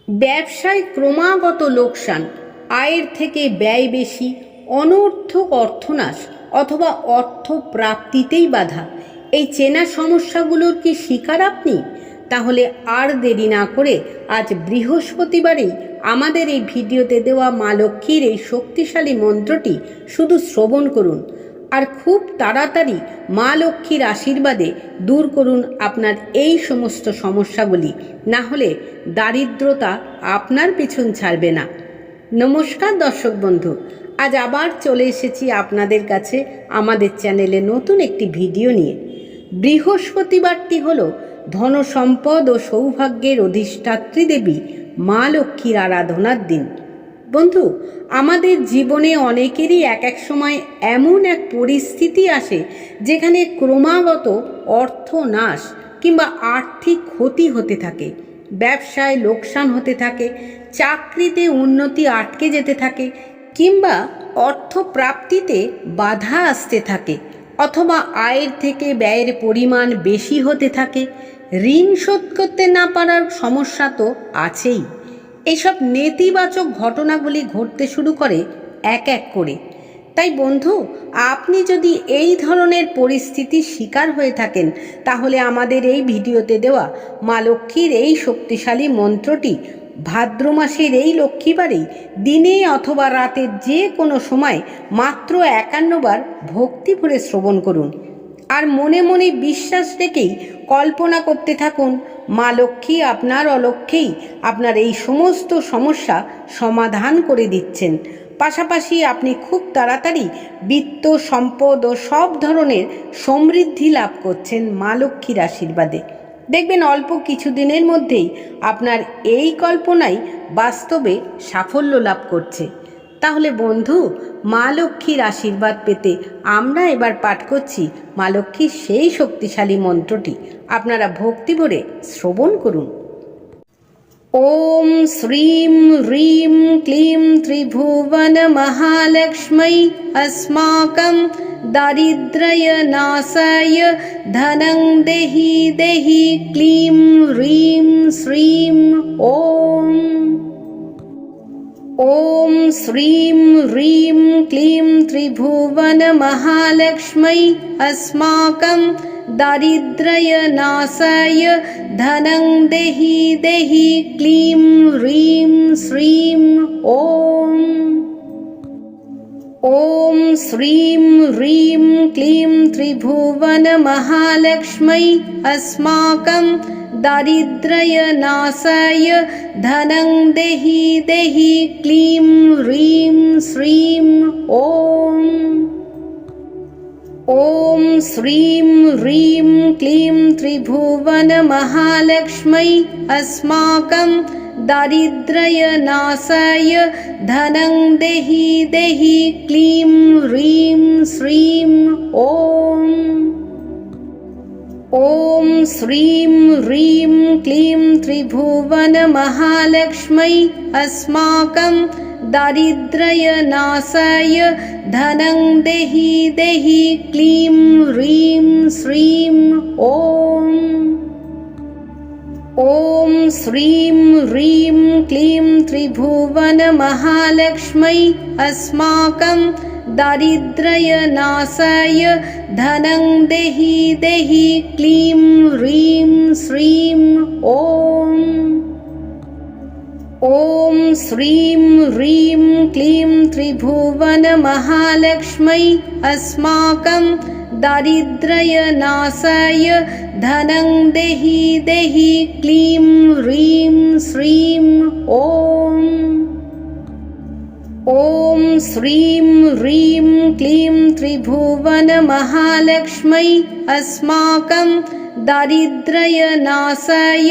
ব্যবসায় ক্রমাগত লোকসান, আয়ের থেকে ব্যয় বেশি, অনর্থক অর্থনাশ অথবা অর্থ প্রাপ্তিতেই বাধা, এই চেনা সমস্যাগুলোর কি শিকার আপনি? তাহলে আর দেরি না করে আজ বৃহস্পতিবারেই আমাদের এই ভিডিওতে দেওয়া মা লক্ষ্মীর এই শক্তিশালী মন্ত্রটি শুধু শ্রবণ করুন, আর খুব তাড়াতাড়ি মা লক্ষ্মীর আশীর্বাদে দূর করুন আপনার এই সমস্ত সমস্যাগুলি। না হলে দারিদ্রতা আপনার পেছন ছাড়বে না। নমস্কার দর্শক বন্ধু, আজ আবার চলে এসেছি আপনাদের কাছে আমাদের চ্যানেলে নতুন একটি ভিডিও নিয়ে। বৃহস্পতিবারটি হল ধন সম্পদ ও সৌভাগ্যের অধিষ্ঠাত্রী দেবী মা লক্ষ্মীর আরাধনার দিন। বন্ধু, আমাদের জীবনে অনেকেরই এক এক সময় এমন এক পরিস্থিতি আসে যেখানে ক্রমাগত অর্থনাশ কিংবা আর্থিক ক্ষতি হতে থাকে, ব্যবসায় লোকসান হতে থাকে, চাকরিতে উন্নতি আটকে যেতে থাকে, কিংবা অর্থ প্রাপ্তিতে বাধা আসতে থাকে, অথবা আয়ের থেকে ব্যয়ের পরিমাণ বেশি হতে থাকে। ঋণ শোধ করতে না পারার সমস্যা তো আছেই। এইসব নেতিবাচক ঘটনাগুলি ঘটতে শুরু করে এক এক করে। তাই বন্ধু, আপনি যদি এই ধরনের পরিস্থিতির শিকার হয়ে থাকেন, তাহলে আমাদের এই ভিডিওতে দেওয়া মা লক্ষ্মীর এই শক্তিশালী মন্ত্রটি ভাদ্র মাসের এই লক্ষ্মীবারেই দিনে অথবা রাতের যে কোনো সময় মাত্র 51 বার ভক্তি ভরে শ্রবণ করুন, আর মনে মনে বিশ্বাস রেখেই কল্পনা করতে থাকুন মা লক্ষ্মী আপনার অলক্ষ্যেই আপনার এই সমস্ত সমস্যা সমাধান করে দিচ্ছেন। পাশাপাশি আপনি খুব তাড়াতাড়ি বিত্ত, সম্পদ ও সব ধরনের সমৃদ্ধি লাভ করছেন মা লক্ষ্মীর আশীর্বাদে। দেখবেন অল্প কিছুদিনের মধ্যেই আপনার এই কল্পনাই বাস্তবে সাফল্য লাভ করছে। তাহলে বন্ধু, মা লক্ষ্মীর আশীর্বাদ পেতে আমরা এবার পাঠ করছি মা লক্ষ্মীর সেই শক্তিশালী মন্ত্রটি। আপনারা ভক্তি ভরে শ্রবণ করুন। ওম শ্রীম হ্রিম ক্লিম ত্রিভুবন মহালক্ষ্মী अस्माकं दारिद्र्य नाशाय धनं देहि देहि क्लीं ह्रीं श्रीं ओम। ओम श्रीं ह्रीं क्लीं त्रिभुवन महालक्ष्मी अस्माकं दारिद्र्य नाशाय धनं देहि देहि क्लीं ह्रीं श्रीं ओम। ओम श्रीं ह्रीं क्लीं त्रिभुवन महालक्ष्मी अस्माकं दारिद्र्य नाशाय धनं देहि देहि क्लीं ह्रीं श्रीं ओम। ओम श्रीं ह्रीं क्लीं त्रिभुवन महालक्ष्मी अस्माकं दारिद्र्य नाशाय धनं देहि देहि क्लीं ह्रीं श्रीं ओम। ओम श्रीं ह्रीं क्लीं त्रिभुवन महालक्ष्मी अस्माकं दारिद्र्य नाशाय धनं देहि देहि क्लीं ह्रीं श्रीं ओम। ओम श्रीं ह्रीं क्लीं त्रिभुवन महालक्ष्मी अस्माकं दारिद्र्य नाशाय धनं देहि देहि क्लीं ह्रीं श्रीं ओम। ओम श्रीं ह्रीं क्लीं त्रिभुवन महालक्ष्मी अस्माकं दारिद्र्य नाशाय धनं देहि देहि क्लीं ह्रीं श्रीं ओम। ओम श्रीं ह्रीं क्लीं त्रिभुवन महालक्ष्मी अस्माकं दारिद्र्य नाशाय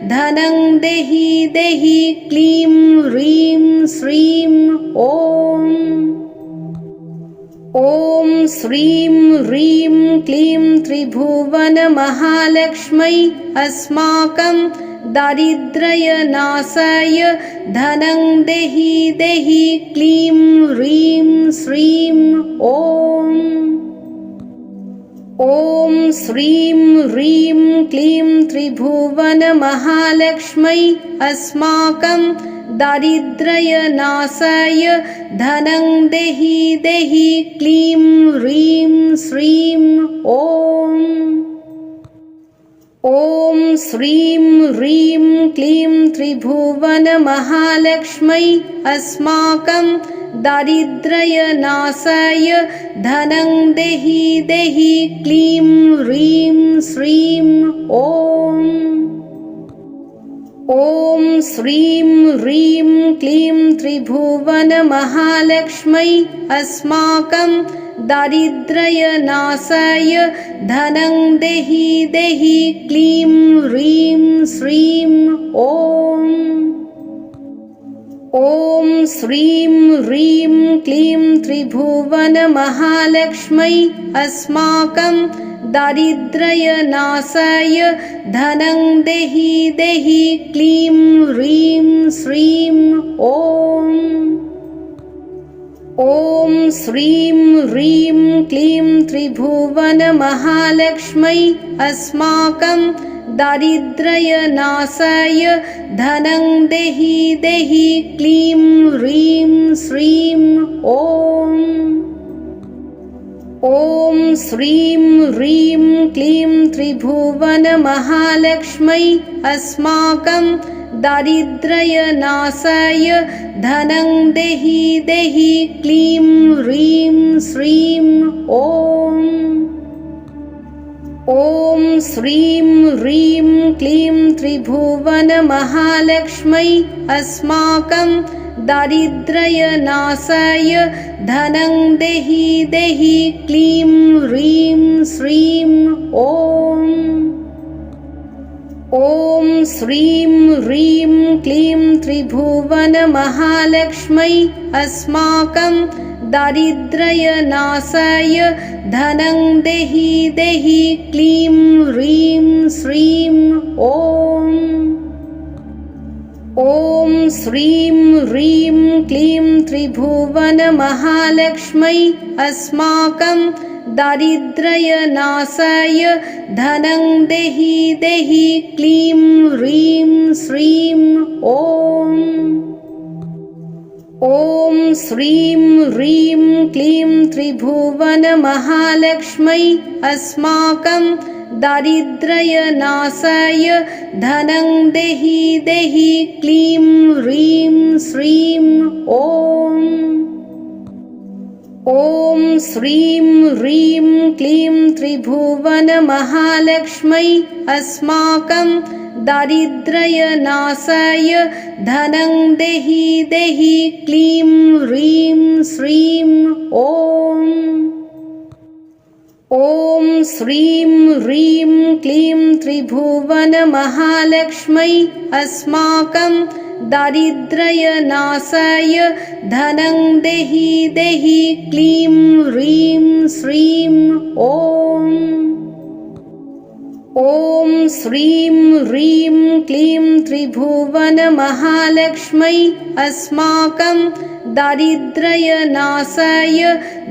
धनं देहि देहि क्लीं ह्रीं श्रीं ओम। ओम श्रीं ह्रीं क्लीं त्रिभुवन महालक्ष्मी अस्माकं दारिद्र्य नाशाय धनं देहि देहि क्लीं ह्रीं श्रीं ओम। ॐ श्रीं ह्रीं क्लीं त्रिभुवनमहालक्ष्मै अस्माकं दारिद्र्यनाशाय धनं देहि देहि क्लीं ह्रीं श्रीं ॐ श्रीं ह्रीं क्लीं त्रिभुवनमहालक्ष्मै अस्माकं दारिद्र्यनाशाय धनं देहि देहि क्लीं ह्रीं श्रीं ॐ श्रीं ह्रीं क्लीं त्रिभुवनमहालक्ष्मै अस्माकं दारिद्र्यनाशाय धनं देहि देहि क्लीं ह्रीं श्रीं ॐ श्रीं ह्रीं क्लीं त्रिभुवनमहालक्ष्मै अस्माकं दारिद्र्यनाशाय धनं देहि देहि क्लीं ह्रीं श्रीं ॐ श्रीं ह्रीं क्लीं त्रिभुवनमहालक्ष्मै अस्माकं दारिद्र्यनाशाय धनं देहि देहि क्लीं ह्रीं श्रीं ॐ श्रीं ह्रीं क्लीं त्रिभुवनमहालक्ष्मै अस्माकं दारिद्र्यनाशाय धनं देहि देहि क्लीं ह्रीं श्रीं ॐ श्रीं ह्रीं क्लीं त्रिभुवनमहालक्ष्मै अस्माकं दारिद्र्यनाशाय धनं देहि देहि क्लीं ह्रीं श्रीं ॐ श्रीं ह्रीं क्लीं त्रिभुवनमहालक्ष्मै अस्माकं दारिद्र्यनाशाय धनं देहि देहि क्लीं ह्रीं श्रीं ॐ श्रीं ह्रीं क्लीं त्रिभुवनमहालक्ष्मै अस्माकं दारिद्र्यनाशाय धनं देहि देहि क्लीं ह्रीं श्रीं ॐ श्रीं ह्रीं क्लीं त्रिभुवनमहालक्ष्मै अस्माकं दारिद्र्यनाशाय धनं देहि देहि क्लीं ह्रीं श्रीं ॐ श्रीं ह्रीं क्लीं त्रिभुवनमहालक्ष्मै अस्माकं दारिद्र्यनाशाय धनं देहि देहि क्लीं ह्रीं श्रीं ॐ श्रीं ह्रीं क्लीं त्रिभुवनमहालक्ष्मै अस्माकं दारिद्र्यनाशाय धनं देहि देहि क्लीं ह्रीं श्रीं ॐ श्रीं ह्रीं क्लीं त्रिभुवनमहालक्ष्मै अस्माकं दारिद्र्यनाशाय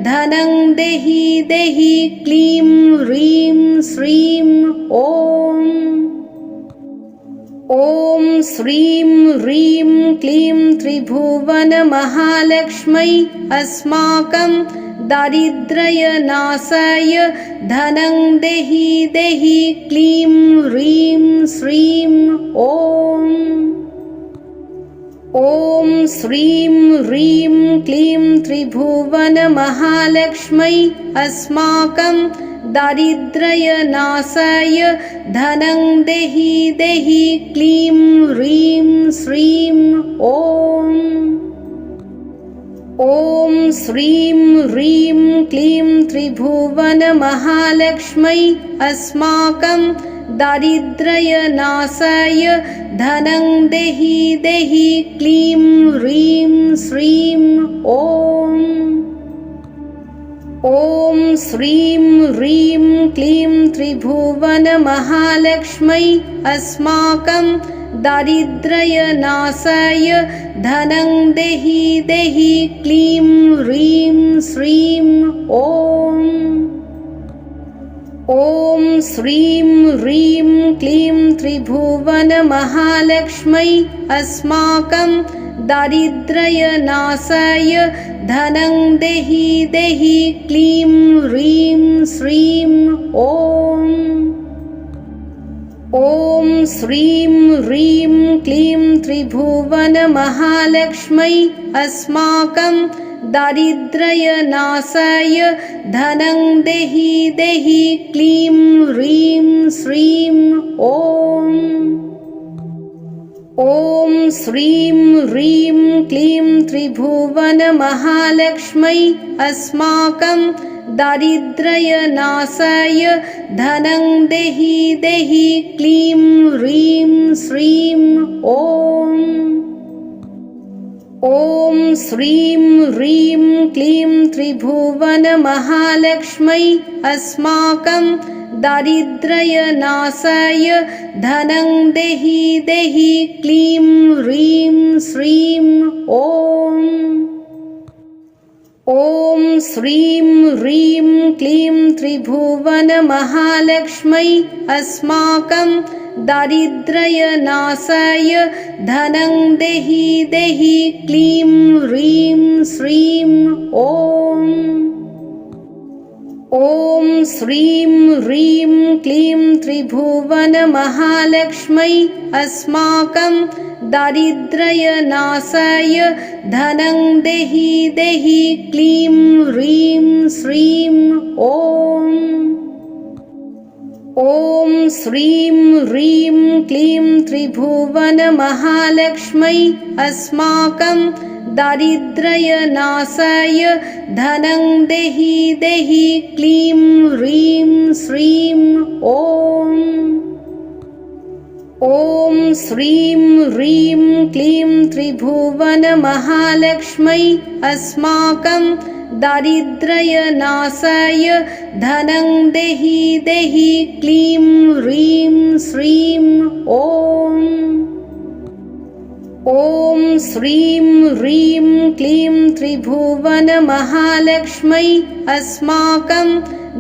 धनं देहि देहि क्लीं ह्रीं श्रीं ॐ श्रीं ह्रीं क्लीं त्रिभुवनमहालक्ष्मै अस्माकं दारिद्र्यनाशाय धनं देहि देहि क्लीं ह्रीं श्रीं ॐ श्रीं ह्रीं क्लीं त्रिभुवनमहालक्ष्मै अस्माकं दारिद्र्यनाशाय धनं देहि देहि क्लीं ह्रीं श्रीं ॐ श्रीं ह्रीं क्लीं त्रिभुवनमहालक्ष्मै अस्माकं दारिद्र्यनाशाय धनं देहि देहि क्लीं ह्रीं श्रीं ॐ श्रीं ह्रीं क्लीं त्रिभुवनमहालक्ष्मै अस्माकं दारिद्र्यनाशाय धनं देहि देहि क्लीं ह्रीं श्रीं ॐ श्रीं ह्रीं क्लीं त्रिभुवनमहालक्ष्मै अस्माकं दारिद्र्यनाशाय धनं देहि देहि क्लीं ह्रीं श्रीं ॐ श्रीं ह्रीं क्लीं त्रिभुवनमहालक्ष्मै अस्माकं दारिद्र्यनाशाय धनं देहि देहि क्लीं ह्रीं श्रीं ॐ श्रीं ह्रीं क्लीं त्रिभुवनमहालक्ष्मै अस्माकं दारिद्र्यनाशाय धनं देहि देहि क्लीं ह्रीं श्रीं ॐ श्रीं ह्रीं क्लीं त्रिभुवनमहालक्ष्मै अस्माकं दारिद्र्यनाशाय धनं देहि देहि क्लीं ह्रीं श्रीं ॐ श्रीं ह्रीं क्लीं त्रिभुवनमहालक्ष्मै अस्माकं दारिद्र्यनाशाय धनं देहि देहि क्लीं ह्रीं श्रीं ॐ श्रीं ह्रीं क्लीं त्रिभुवनमहालक्ष्मै अस्माकं दारिद्र्यनाशाय धनं देहि देहि क्लीं ह्रीं श्रीं ॐ श्रीं ह्रीं क्लीं त्रिभुवनमहालक्ष्मै अस्माकं दारिद्र्यनाशाय धनं देहि देहि क्लीं ह्रीं श्रीं ॐ श्रीं ह्रीं क्लीं त्रिभुवनमहालक्ष्मै अस्माकं दारिद्र्यनाशाय धनं देहि देहि क्लीं ह्रीं श्रीं ॐ श्रीं ह्रीं क्लीं त्रिभुवनमहालक्ष्मै अस्माकं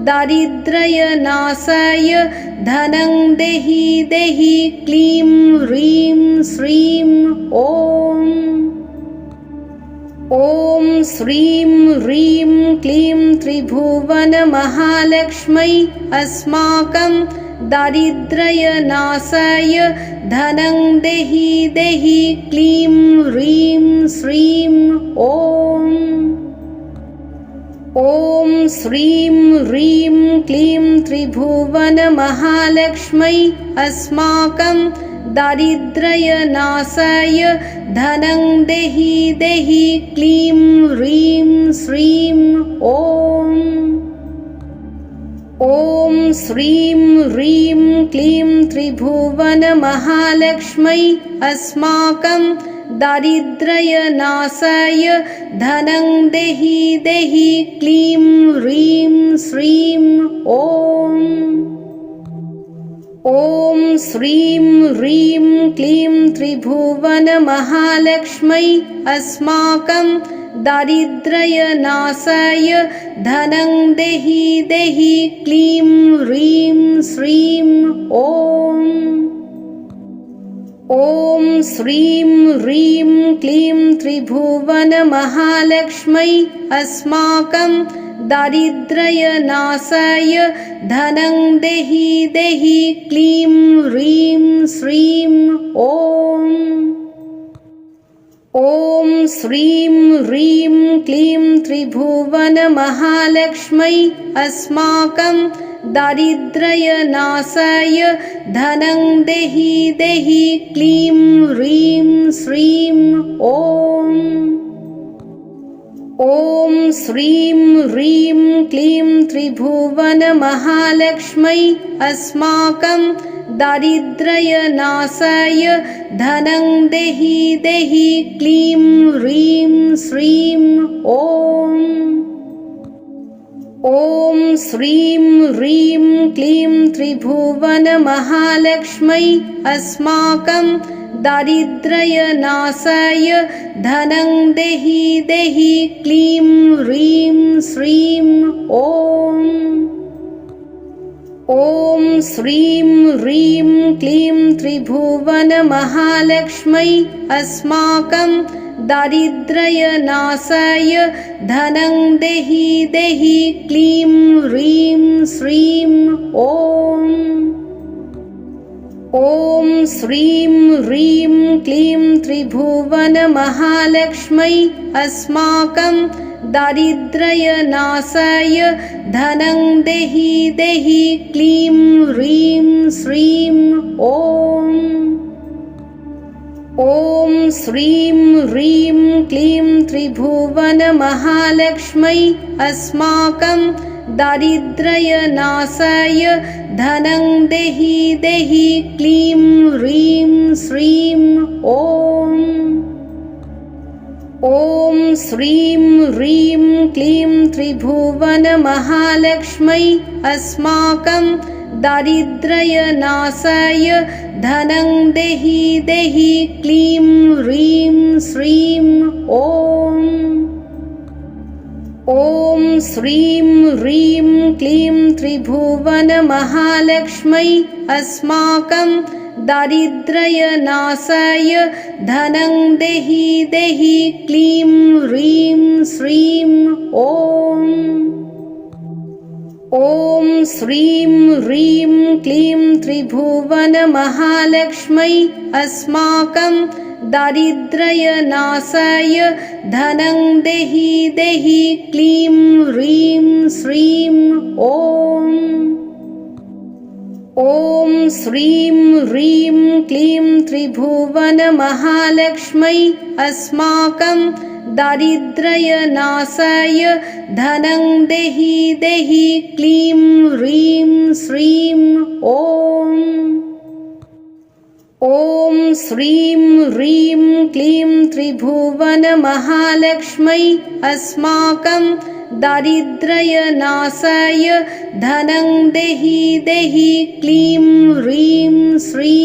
दारिद्र्यनाशाय धनं देहि देहि क्लीं ह्रीं श्रीं ॐ श्रीं ह्रीं क्लीं त्रिभुवनमहालक्ष्मै अस्माकं दारिद्र्यनाशाय धनं देहि देहि क्लीं ह्रीं श्रीं ॐ श्रीं ह्रीं क्लीं त्रिभुवनमहालक्ष्मै अस्माकं दारिद्र्यनाशाय धनं देहि देहि क्लीं ह्रीं श्रीं ॐ श्रीं ह्रीं क्लीं त्रिभुवनमहालक्ष्मै अस्माकं दारिद्र्यनाशाय धनं देहि देहि क्लीं ह्रीं श्रीं ॐ श्रीं ह्रीं क्लीं त्रिभुवनमहालक्ष्मै अस्माकं दारिद्र्यनाशाय धनं देहि देहि क्लीं ह्रीं श्रीं ॐ श्रीं ह्रीं क्लीं त्रिभुवनमहालक्ष्मै अस्माकं दारिद्र्यनाशाय धनं देहि देहि क्लीं ह्रीं श्रीं ॐ श्रीं ह्रीं क्लीं त्रिभुवनमहालक्ष्मै अस्माकं दारिद्र्यनाशाय धनं देहि देहि क्लीं ह्रीं श्रीं ॐ श्रीं ह्रीं क्लीं त्रिभुवनमहालक्ष्मै अस्माकं दारिद्र्यनाशाय धनं देहि देहि क्लीं ह्रीं श्रीं ॐ श्रीं ह्रीं क्लीं त्रिभुवनमहालक्ष्मै अस्माकं दारिद्र्यनाशाय धनं देहि देहि क्लीं ह्रीं श्रीं ॐ श्रीं ह्रीं क्लीं त्रिभुवनमहालक्ष्मै अस्माकं दारिद्र्यनाशाय धनं देहि देहि क्लीं ह्रीं श्रीं ॐ श्रीं ह्रीं क्लीं त्रिभुवनमहालक्ष्मै अस्माकं दारिद्र्यनाशाय धनं देहि देहि क्लीं ह्रीं श्रीं ॐ श्रीं ह्रीं क्लीं त्रिभुवनमहालक्ष्मै अस्माकं दारिद्र्यनाशाय धनं देहि देहि क्लीं ह्रीं श्रीं ॐ श्रीं ह्रीं क्लीं त्रिभुवनमहालक्ष्मै अस्माकं दारिद्र्यनाशाय धनं देहि देहि क्लीं ह्रीं श्रीं ॐ श्रीं ह्रीं क्लीं त्रिभुवनमहालक्ष्मै अस्माकं दारिद्र्यनाशाय धनं देहि देहि क्लीं ह्रीं श्रीं ॐ श्रीं ह्रीं क्लीं त्रिभुवनमहालक्ष्मै अस्माकं दारिद्र्यनाशाय धनं देहि देहि क्लीं ह्रीं श्रीं ॐ श्रीं ह्रीं क्लीं त्रिभुवनमहालक्ष्मै अस्माकं दारिद्र्यनाशाय धनं देहि देहि क्लीं ह्रीं श्रीं ॐ श्रीं ह्रीं क्लीं त्रिभुवनमहालक्ष्मै अस्माकं दारिद्र्यनाशाय धनं देहि देहि क्लीं ह्रीं श्रीं